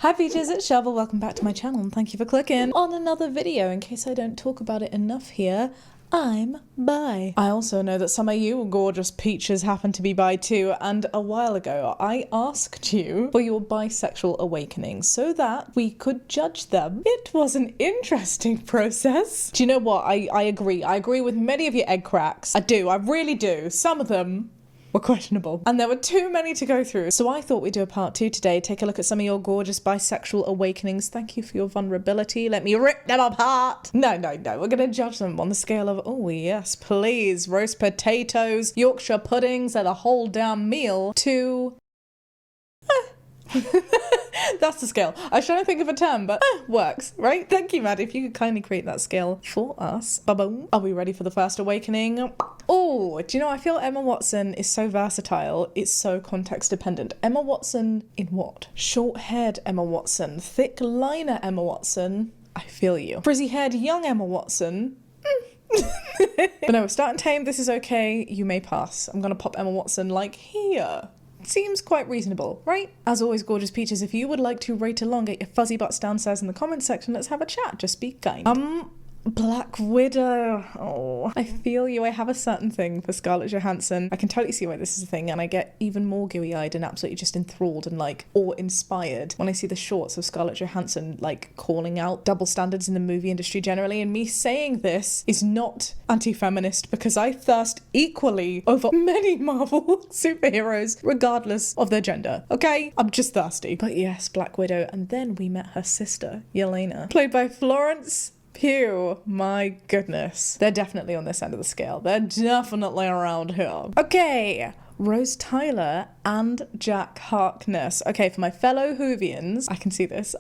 Hi peaches, it's Shaaba. Welcome back to my channel and thank you for clicking on another video. In case I don't talk about it enough here, I'm bi. I also know that some of you gorgeous peaches happen to be bi too, and a while ago I asked you for your bisexual awakening so that we could judge them. It was an interesting process. Do you know what? I agree. I agree with many of your egg cracks. I do. I really do. Some of them were questionable. And there were too many to go through. So I thought we'd do a part 2 today, take a look at some of your gorgeous bisexual awakenings. Thank you for your vulnerability. Let me rip them apart. No. We're gonna judge them on the scale of, oh yes, please, roast potatoes, Yorkshire puddings, and a whole damn meal to... That's the scale. I was trying to think of a term, but works, right? Thank you, Matt. If you could kindly create that scale for us. Ba-boom. Are we ready for the first awakening? Oh, do you know, I feel Emma Watson is so versatile. It's so context dependent. Emma Watson in what? Short-haired Emma Watson. Thick liner Emma Watson. I feel you. Frizzy-haired young Emma Watson. But no, start and tame. This is okay. You may pass. I'm gonna pop Emma Watson like here. Seems quite reasonable, right? As always, gorgeous peaches, if you would like to rate along, get your fuzzy butts downstairs in the comments section. Let's have a chat. Just be kind. Black Widow. Oh, I feel you. I have a certain thing for Scarlett Johansson. I can totally see why this is a thing, and I get even more gooey-eyed and absolutely just enthralled and like awe-inspired when I see the shorts of Scarlett Johansson like calling out double standards in the movie industry generally. And me saying this is not anti-feminist because I thirst equally over many Marvel superheroes regardless of their gender. Okay? I'm just thirsty. But yes, Black Widow. And then we met her sister, Yelena, played by Florence Pugh. My goodness. They're definitely on this end of the scale. They're definitely around here. Okay. Rose Tyler and Jack Harkness. Okay, for my fellow Whovians, I can see this.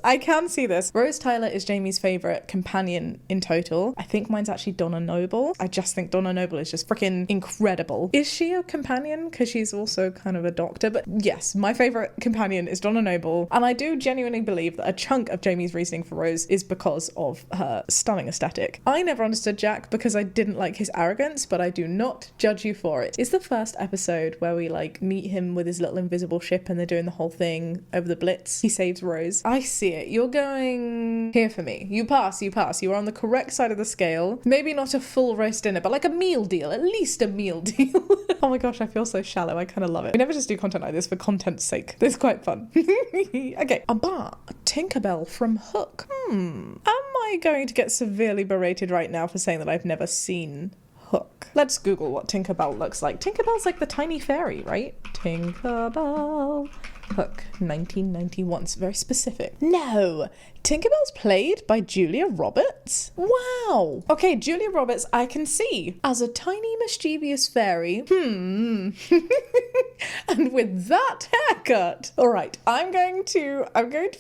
Rose Tyler is Jamie's favourite companion in total. I think mine's actually Donna Noble. I just think Donna Noble is just freaking incredible. Is she a companion? Because she's also kind of a doctor. But yes, my favourite companion is Donna Noble. And I do genuinely believe that a chunk of Jamie's reasoning for Rose is because of her stunning aesthetic. I never understood Jack because I didn't like his arrogance, but I do not judge you for it. It's the first episode where we like meet him with his little invisible ship and they're doing the whole thing over the Blitz. He saves Rose. I see it. You're going here for me. You pass. You are on the correct side of the scale. Maybe not a full roast dinner, but like a meal deal. At least a meal deal. Oh my gosh, I feel so shallow. I kind of love it. We never just do content like this for content's sake. It's quite fun. Okay. Tinkerbell from Hook. Am I going to get severely berated right now for saying that I've never seen Hook? Let's Google what Tinkerbell looks like. Tinkerbell's like the tiny fairy, right? Tinkerbell. Hook, 1991. It's very specific. No! Tinkerbell's played by Julia Roberts? Wow! Okay, Julia Roberts I can see as a tiny mischievous fairy. And with that haircut. Alright, I'm going to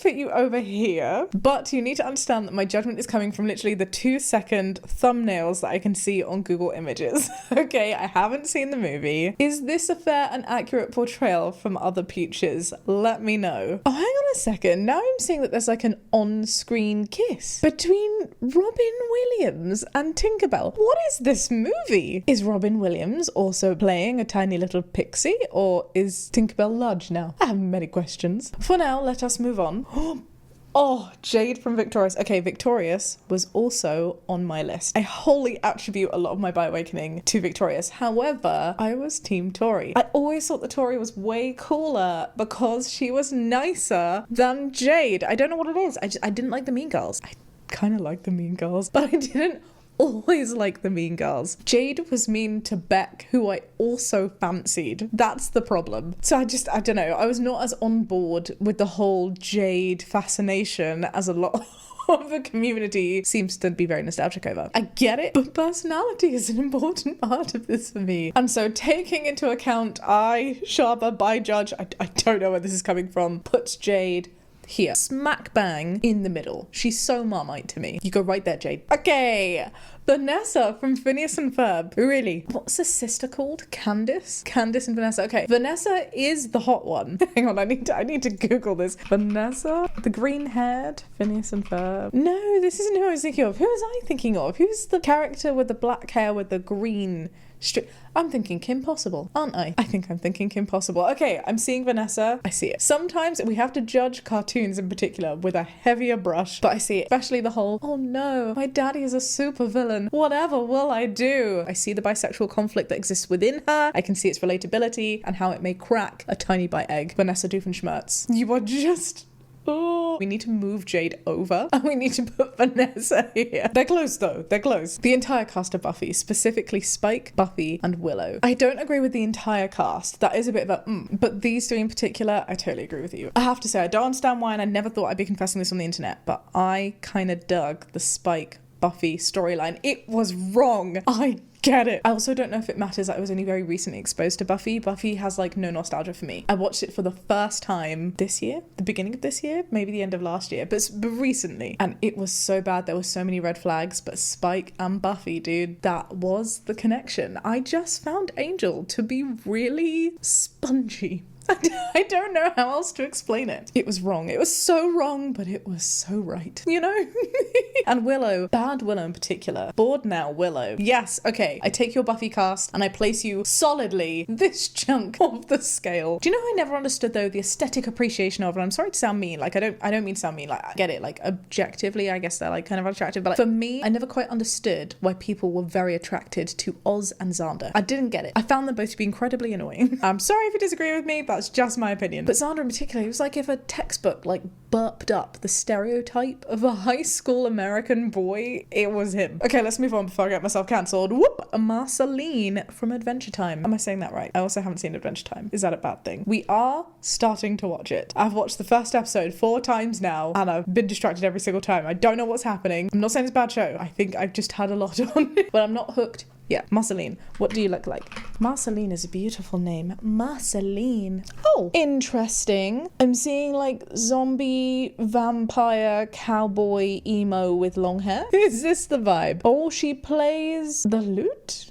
put you over here, but you need to understand that my judgment is coming from literally the 2-second thumbnails that I can see on Google Images. Okay, I haven't seen the movie. Is this a fair and accurate portrayal from other peaches? Let me know. Oh, hang on a second. Now I'm seeing that there's like an on-screen kiss between Robin Williams and Tinkerbell. What is this movie? Is Robin Williams also playing a tiny little pixie, or is Tinkerbell large now? I have many questions. For now, let us move on. Oh, Jade from Victorious. Okay, Victorious was also on my list. I wholly attribute a lot of my bi-awakening to Victorious. However, I was Team Tori. I always thought that Tori was way cooler because she was nicer than Jade. I don't know what it is. I didn't like the Mean Girls. I kind of like the Mean Girls, but I didn't always like the Mean Girls. Jade was mean to Beck, who I also fancied. That's the problem. So I don't know. I was not as on board with the whole Jade fascination as a lot of the community seems to be very nostalgic over. I get it, but personality is an important part of this for me. And so taking into account Shaaba, bi judge, I don't know where this is coming from, puts Jade here, smack bang in the middle. She's so Marmite to me. You go right there, Jade. Okay, Vanessa from Phineas and Ferb. Really? What's the sister called? Candace? Candace and Vanessa. Okay, Vanessa is the hot one. Hang on, I need to Google this. Vanessa? The green-haired Phineas and Ferb. No, this isn't who I was thinking of. Who was I thinking of? Who's the character with the black hair with the green strip? I'm thinking Kim Possible, aren't I? I think I'm thinking Kim Possible. Okay, I'm seeing Vanessa. I see it. Sometimes we have to judge cartoons in particular with a heavier brush, but I see it. Especially the whole, oh no, my daddy is a super villain. Whatever will I do? I see the bisexual conflict that exists within her. I can see its relatability and how it may crack a tiny bite egg. Vanessa Doofenshmirtz. You are just... Oh, we need to move Jade over and we need to put Vanessa here. They're close though, they're close. The entire cast of Buffy, specifically Spike, Buffy and Willow. I don't agree with the entire cast. That is a bit of a but these three in particular, I totally agree with you. I have to say, I don't understand why, and I never thought I'd be confessing this on the internet, but I kind of dug the Spike Buffy storyline. It was wrong. I get it. I also don't know if it matters that I was only very recently exposed to Buffy. Buffy has like no nostalgia for me. I watched it for the first time this year, the beginning of this year, maybe the end of last year, but recently. And it was so bad. There were so many red flags, but Spike and Buffy, dude, that was the connection. I just found Angel to be really spongy. I don't know how else to explain it. It was wrong. It was so wrong, but it was so right, you know? And Willow, bad Willow in particular. Bored now, Willow. Yes, okay, I take your Buffy cast and I place you solidly this chunk of the scale. Do you know I never understood though the aesthetic appreciation of it? I'm sorry to sound mean, like I don't mean to sound mean, like I get it, like objectively I guess they're like kind of attractive, but like, for me, I never quite understood why people were very attracted to Oz and Xander. I didn't get it. I found them both to be incredibly annoying. I'm sorry if you disagree with me, that's just my opinion. But Xander in particular, he was like if a textbook like burped up the stereotype of a high school American boy, it was him. Okay, let's move on before I get myself cancelled. Whoop! Marceline from Adventure Time. Am I saying that right? I also haven't seen Adventure Time. Is that a bad thing? We are starting to watch it. I've watched the first episode 4 times now and I've been distracted every single time. I don't know what's happening. I'm not saying it's a bad show. I think I've just had a lot on it, but I'm not hooked. Yeah, Marceline, what do you look like? Marceline is a beautiful name. Marceline. Oh, interesting. I'm seeing like zombie, vampire, cowboy, emo with long hair. Is this the vibe? Oh, she plays the lute?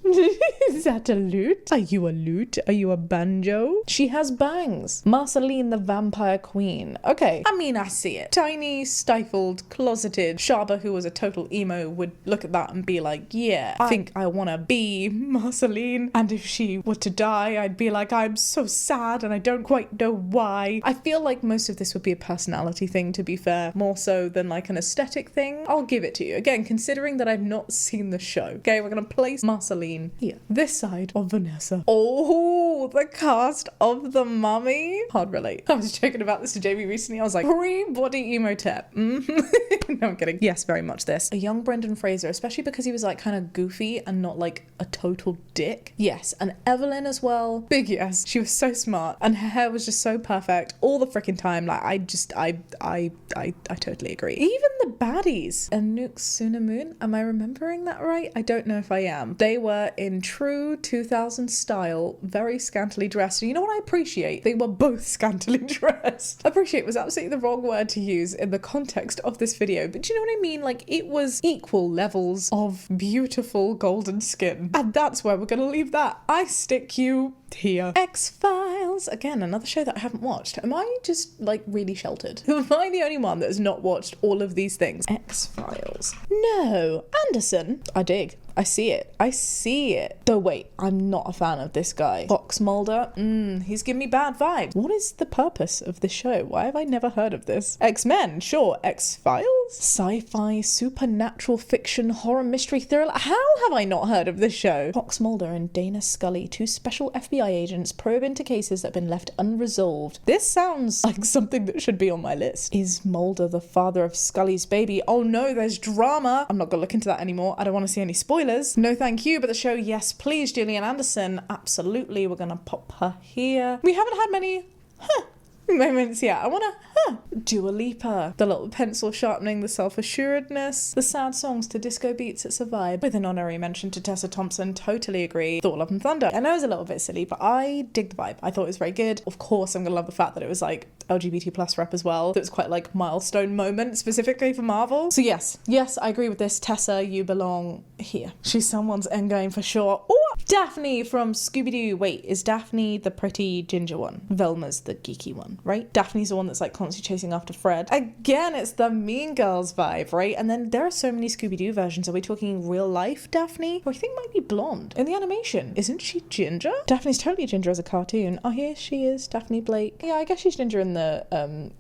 Is that a lute? Are you a lute? Are you a banjo? She has bangs. Marceline, the vampire queen. Okay, I mean, I see it. Tiny, stifled, closeted. Shaaba, who was a total emo, would look at that and be like, yeah, I think I want to be Marceline, and if she were to die I'd be like, I'm so sad and I don't quite know why. I feel like most of this would be a personality thing, to be fair, more so than like an aesthetic thing. I'll give it to you. Again, considering that I've not seen the show. Okay, we're gonna place Marceline here, this side of Vanessa. Oh, the cast of The Mummy. Hard relate. I was joking about this to Jamie recently. I was like, pre-body emotep. No, I'm kidding. Yes, very much this. A young Brendan Fraser, especially because he was like kind of goofy and not like a total dick. Yes, and Evelyn as well. Big yes. She was so smart and her hair was just so perfect all the freaking time. Like I totally agree. Even the baddies. Anouk Sunamoon. Am I remembering that right? I don't know if I am. They were in true 2000s style, very scantily dressed. And you know what I appreciate? They were both scantily dressed. Appreciate was absolutely the wrong word to use in the context of this video, but do you know what I mean? Like it was equal levels of beautiful golden skin. And that's where we're gonna leave that. I stick you here. X-Files. Again, another show that I haven't watched. Am I just like really sheltered? Am I the only one that has not watched all of these things? X-Files. No. Anderson. I dig. I see it. I see it. Though wait, I'm not a fan of this guy. Fox Mulder. He's giving me bad vibes. What is the purpose of the show? Why have I never heard of this? X-Men, sure. X-Files? Sci-fi, supernatural fiction, horror, mystery, thriller. How have I not heard of this show? Fox Mulder and Dana Scully, 2 special FBI agents, probe into cases that have been left unresolved. This sounds like something that should be on my list. Is Mulder the father of Scully's baby? Oh no, there's drama. I'm not gonna look into that anymore. I don't want to see any spoilers. No thank you, but the show, yes please. Gillian Anderson, absolutely. We're gonna pop her here. We haven't had many moments yet. I wanna Dua Lipa, the little pencil sharpening, the self-assuredness, the sad songs to disco beats, it's a vibe. With an honorary mention to Tessa Thompson, totally agree. Thor, Love and Thunder. I know it's a little bit silly, but I dig the vibe. I thought it was very good. Of course I'm gonna love the fact that it was like LGBT plus rep as well. So it's quite like milestone moment specifically for Marvel. So yes, I agree with this. Tessa, you belong here. She's someone's endgame for sure. Oh, Daphne from Scooby-Doo. Wait, is Daphne the pretty ginger one? Velma's the geeky one, right? Daphne's the one that's like constantly chasing after Fred. Again, it's the Mean Girls vibe, right? And then there are so many Scooby-Doo versions. Are we talking real life Daphne? Who I think might be blonde. In the animation, isn't she ginger? Daphne's totally ginger as a cartoon. Oh, here she is, Daphne Blake. Yeah, I guess she's ginger in the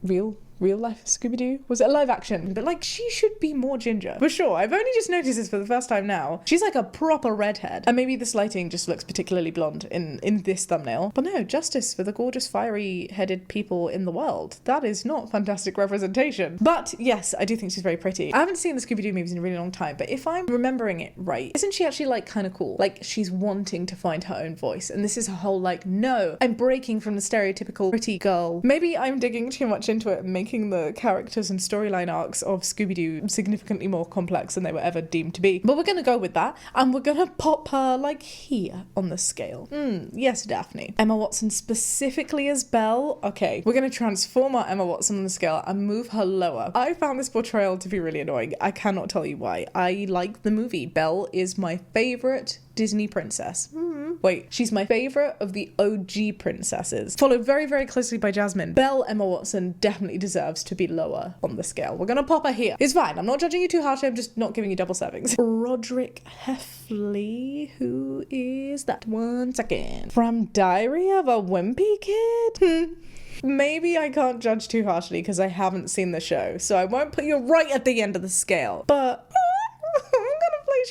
real life Scooby-Doo. Was it a live action? But like, she should be more ginger for sure. I've only just noticed this for the first time now. She's like a proper redhead, and maybe this lighting just looks particularly blonde in this thumbnail. But no, justice for the gorgeous fiery headed people in the world. That is not fantastic representation. But yes, I do think she's very pretty. I haven't seen the Scooby-Doo movies in a really long time, but if I'm remembering it right, isn't she actually like kind of cool? Like, she's wanting to find her own voice, and this is her whole like, no, I'm breaking from the stereotypical pretty girl. Maybe I'm digging too much into it and making the characters and storyline arcs of Scooby-Doo significantly more complex than they were ever deemed to be. But we're gonna go with that, and we're gonna pop her like here on the scale. Yes, Daphne. Emma Watson specifically as Belle. Okay, we're gonna transform our Emma Watson on the scale and move her lower. I found this portrayal to be really annoying. I cannot tell you why. I like the movie. Belle is my favorite Disney princess. Wait, she's my favorite of the OG princesses, followed very, very closely by Jasmine. Belle Emma Watson definitely deserves to be lower on the scale. We're gonna pop her here. It's fine. I'm not judging you too harshly. I'm just not giving you double servings. Roderick Heffley. Who is that? 1 second. From Diary of a Wimpy Kid? Maybe I can't judge too harshly because I haven't seen the show, so I won't put you right at the end of the scale. But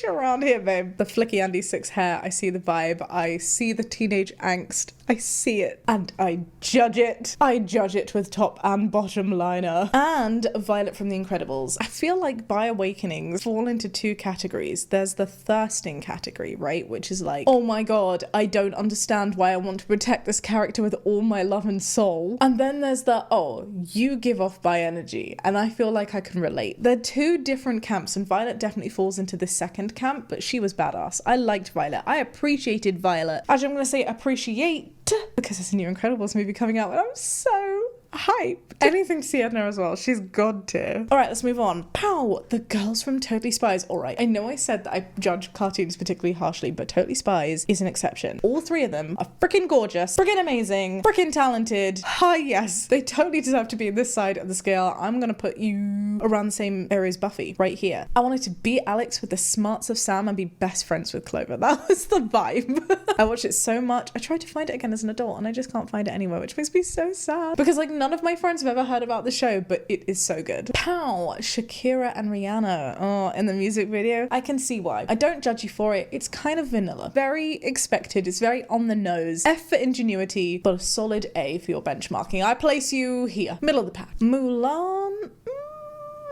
you around here, babe. The flicky Andy 6 hair, I see the vibe, I see the teenage angst, I see it, and I judge it. I judge it with top and bottom liner. And Violet from The Incredibles. I feel like Bi Awakenings fall into two categories. There's the thirsting category, right? Which is like, oh my god, I don't understand why I want to protect this character with all my love and soul. And then there's the, oh, you give off bi energy, and I feel like I can relate. They're two different camps, and Violet definitely falls into the second camp, but she was badass. I liked Violet. I appreciated Violet. Actually, I'm going to say appreciate, because there's a new Incredibles movie coming out, and I'm so hype. Anything to see Edna as well. She's god tier. All right, let's move on. Pow! The girls from Totally Spies. All right, I know I said that I judge cartoons particularly harshly, but Totally Spies is an exception. All three of them are freaking gorgeous, freaking amazing, freaking talented. Hi, yes, they totally deserve to be in this side of the scale. I'm gonna put you around the same area as Buffy, right here. I wanted to beat Alex with the smarts of Sam and be best friends with Clover. That was the vibe. I watched it so much. I tried to find it again as an adult, and I just can't find it anywhere, which makes me so sad. Because like none of my friends have ever heard about the show, but it is so good. Pow! Shakira and Rihanna. Oh, in the music video. I can see why. I don't judge you for it. It's kind of vanilla. Very expected. It's very on the nose. F for ingenuity, but a solid A for your benchmarking. I place you here. Middle of the pack. Mulan?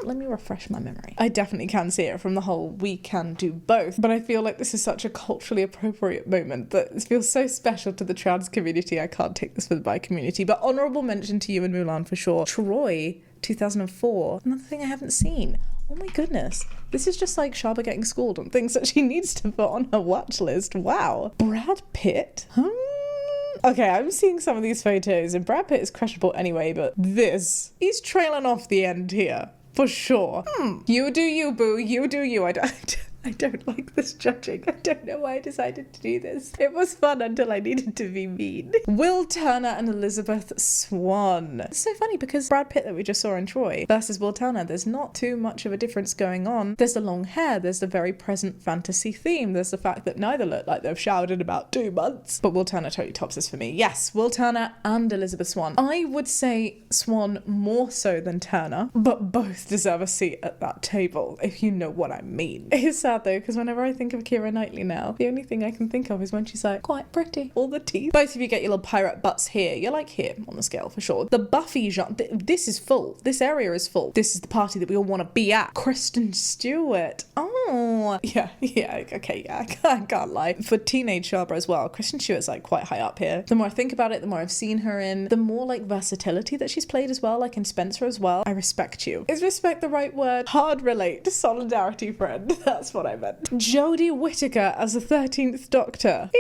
Let me refresh my memory. I definitely can see it from the whole we can do both, but I feel like this is such a culturally appropriate moment that it feels so special to the trans community. I can't take this for the bi community, but honourable mention to you and Mulan for sure. Troy, 2004. Another thing I haven't seen. Oh my goodness. This is just like Shaaba getting schooled on things that she needs to put on her watch list. Wow. Brad Pitt? Okay, I'm seeing some of these photos and Brad Pitt is crushable anyway, but this, he's trailing off the end here. For sure. You do you, boo. You do you. I don't like this judging. I don't know why I decided to do this. It was fun until I needed to be mean. Will Turner and Elizabeth Swann. It's so funny because Brad Pitt that we just saw in Troy versus Will Turner, there's not too much of a difference going on. There's the long hair, there's the very present fantasy theme, there's the fact that neither look like they've showered in about 2 months. But Will Turner totally tops this for me. Yes, Will Turner and Elizabeth Swann. I would say Swann more so than Turner, but both deserve a seat at that table, if you know what I mean. It's sad though, because whenever I think of Keira Knightley now, the only thing I can think of is when she's like, quite pretty, all the teeth. Both of you get your little pirate butts here. You're like here on the scale for sure. The Buffy genre, this is full. This area is full. This is the party that we all want to be at. Kristen Stewart. Oh, yeah, okay, yeah, I can't lie. For teenage Shaaba as well, Kristen Stewart's like quite high up here. The more I think about it, the more I've seen her in, the more like versatility that she's played as well, like in Spencer as well. I respect you. Is respect the right word? Hard relate. Solidarity, friend. That's what I meant. Jodie Whittaker as the 13th Doctor.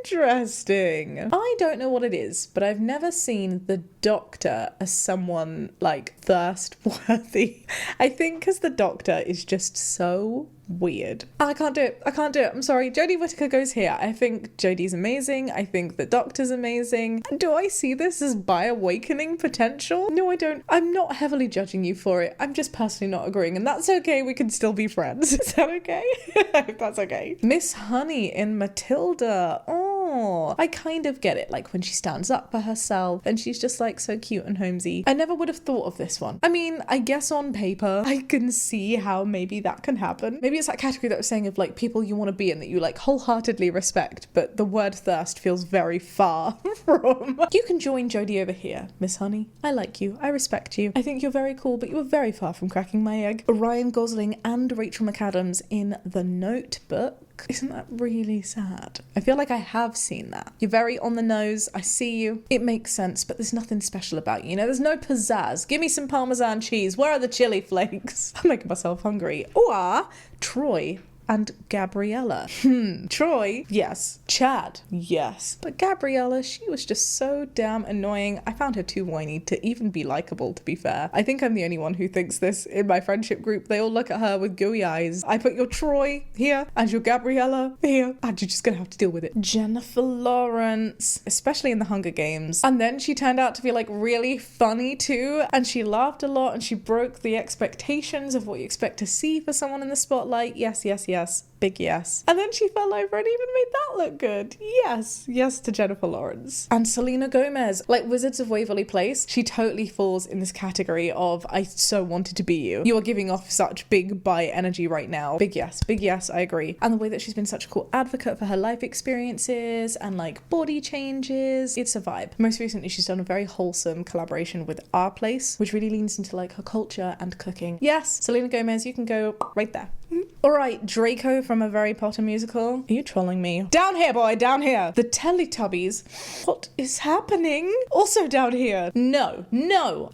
Interesting. I don't know what it is, but I've never seen the Doctor as someone like thirst worthy. I think because the Doctor is just so weird. I can't do it. I'm sorry. Jodie Whittaker goes here. I think Jodie's amazing. I think the Doctor's amazing. And do I see this as bi-awakening potential? No, I don't. I'm not heavily judging you for it. I'm just personally not agreeing, and that's okay. We can still be friends. Is that okay? If that's okay. Miss Honey in Matilda. Oh, I kind of get it. Like when she stands up for herself and she's just like so cute and homesy. I never would have thought of this one. I mean, I guess on paper, I can see how maybe that can happen. Maybe it's that category that I was saying of like people you want to be in that you like wholeheartedly respect, but the word thirst feels very far from. You can join Jodie over here, Miss Honey. I like you. I respect you. I think you're very cool, but you were very far from cracking my egg. Ryan Gosling and Rachel McAdams in The Notebook. Isn't that really sad? I feel like I have seen that. You're very on the nose. I see you. It makes sense, but there's nothing special about you. You know, there's no pizzazz. Give me some Parmesan cheese. Where are the chili flakes? I'm making myself hungry. Or Troy and Gabriella. Troy, yes. Chad, yes. But Gabriella, she was just so damn annoying. I found her too whiny to even be likable, to be fair. I think I'm the only one who thinks this in my friendship group. They all look at her with gooey eyes. I put your Troy here and your Gabriella here, and you're just gonna have to deal with it. Jennifer Lawrence, especially in the Hunger Games. And then she turned out to be like really funny too, and she laughed a lot and she broke the expectations of what you expect to see for someone in the spotlight. Yes, yes, yes. Big yes. And then she fell over and even made that look good. Yes to Jennifer Lawrence. And Selena Gomez, like Wizards of Waverly Place, she totally falls in this category of I so wanted to be you. You are giving off such big bi energy right now. Big yes, I agree. And the way that she's been such a cool advocate for her life experiences and like body changes, it's a vibe. Most recently, she's done a very wholesome collaboration with Our Place, which really leans into like her culture and cooking. Yes, Selena Gomez, you can go right there. All right, Draco from A Very Potter Musical. Are you trolling me? Down here, boy, down here. The Teletubbies. What is happening? Also down here. No.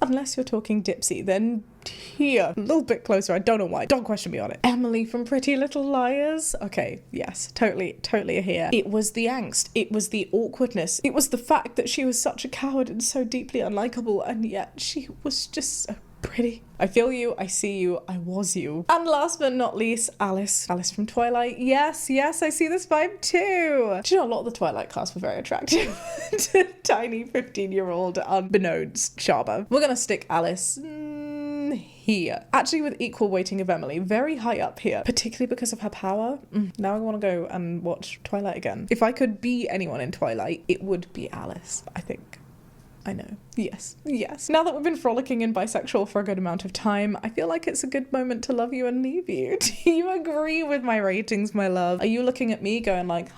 Unless you're talking Dipsy, then here. A little bit closer. I don't know why. Don't question me on it. Emily from Pretty Little Liars. Okay, yes, totally here. It was the angst. It was the awkwardness. It was the fact that she was such a coward and so deeply unlikable, and yet she was just so pretty. I feel you, I see you, I was you. And last but not least, Alice from Twilight. Yes, I see this vibe too. Do you know, a lot of the Twilight cast were very attractive to tiny 15-year-old unbeknownst Shaaba. We're gonna stick Alice here. Actually with equal weighting of Emily, very high up here, particularly because of her power. Now I want to go and watch Twilight again. If I could be anyone in Twilight, it would be Alice, I think. I know. Yes. Now that we've been frolicking in bisexual for a good amount of time, I feel like it's a good moment to love you and leave you. Do you agree with my ratings, my love? Are you looking at me going like,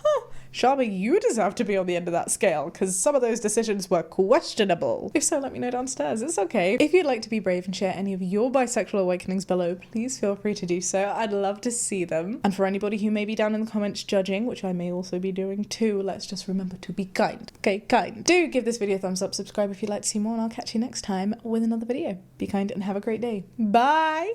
Shaaba, you deserve to be on the end of that scale because some of those decisions were questionable? If so, let me know downstairs. It's okay. If you'd like to be brave and share any of your bisexual awakenings below, please feel free to do so. I'd love to see them. And for anybody who may be down in the comments judging, which I may also be doing too, let's just remember to be kind. Okay, kind. Do give this video a thumbs up, subscribe if you'd like to see more, and I'll catch you next time with another video. Be kind and have a great day. Bye!